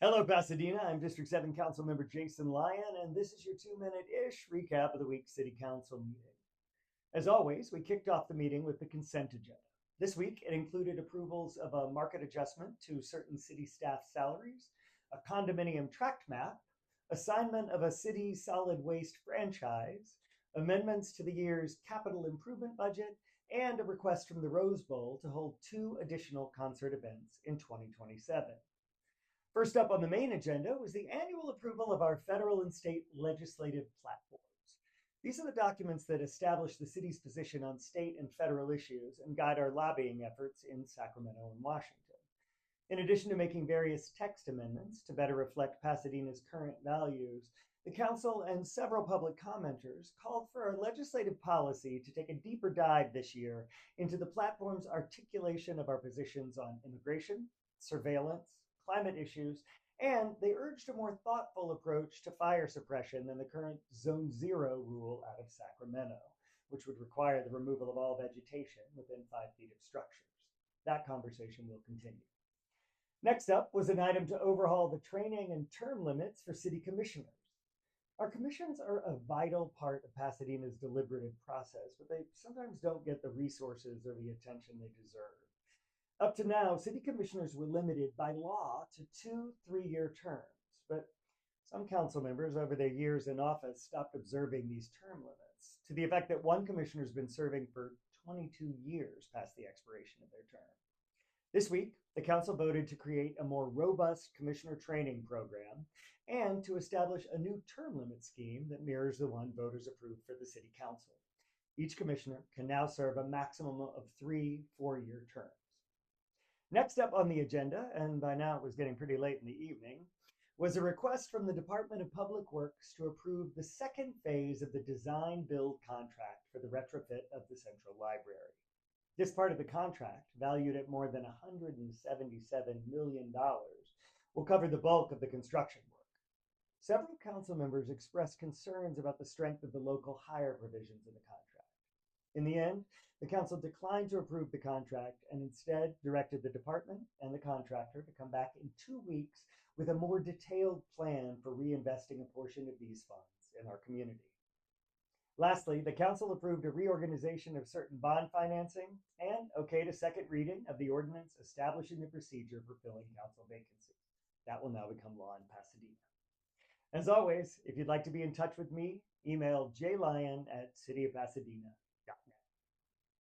Hello, Pasadena. I'm District 7 Council Member Jason Lyon, and this is your 2-minute-ish recap of the week's City Council meeting. As always, we kicked off the meeting with the consent agenda. This week, it included approvals of a market adjustment to certain city staff salaries, a condominium tract map, assignment of a city solid waste franchise, amendments to the year's capital improvement budget, and a request from the Rose Bowl to hold 2 additional concert events in 2027. First up on the main agenda was the annual approval of our federal and state legislative platforms. These are the documents that establish the city's position on state and federal issues and guide our lobbying efforts in Sacramento and Washington. In addition to making various text amendments to better reflect Pasadena's current values, the council and several public commenters called for our legislative policy to take a deeper dive this year into the platform's articulation of our positions on immigration, surveillance, climate issues, and they urged a more thoughtful approach to fire suppression than the current Zone Zero rule out of Sacramento, which would require the removal of all vegetation within 5 feet of structures. That conversation will continue. Next up was an item to overhaul the training and term limits for city commissioners. Our commissions are a vital part of Pasadena's deliberative process, but they sometimes don't get the resources or the attention they deserve. Up to now, city commissioners were limited by law to 2 3-year terms, but some council members over their years in office stopped observing these term limits, to the effect that one commissioner has been serving for 22 years past the expiration of their term. This week, the council voted to create a more robust commissioner training program and to establish a new term limit scheme that mirrors the one voters approved for the city council. Each commissioner can now serve a maximum of 3 4-year terms. Next up on the agenda, and by now it was getting pretty late in the evening, was a request from the Department of Public Works to approve the second phase of the design build contract for the retrofit of the Central Library. This part of the contract, valued at more than $177 million, will cover the bulk of the construction work. Several council members expressed concerns about the strength of the local hire provisions in the contract. In the end, the council declined to approve the contract and instead directed the department and the contractor to come back in 2 weeks with a more detailed plan for reinvesting a portion of these funds in our community. Lastly, the council approved a reorganization of certain bond financing and okayed a second reading of the ordinance establishing the procedure for filling council vacancies. That will now become law in Pasadena. As always, if you'd like to be in touch with me, email jlyon@cityofpasadena.com.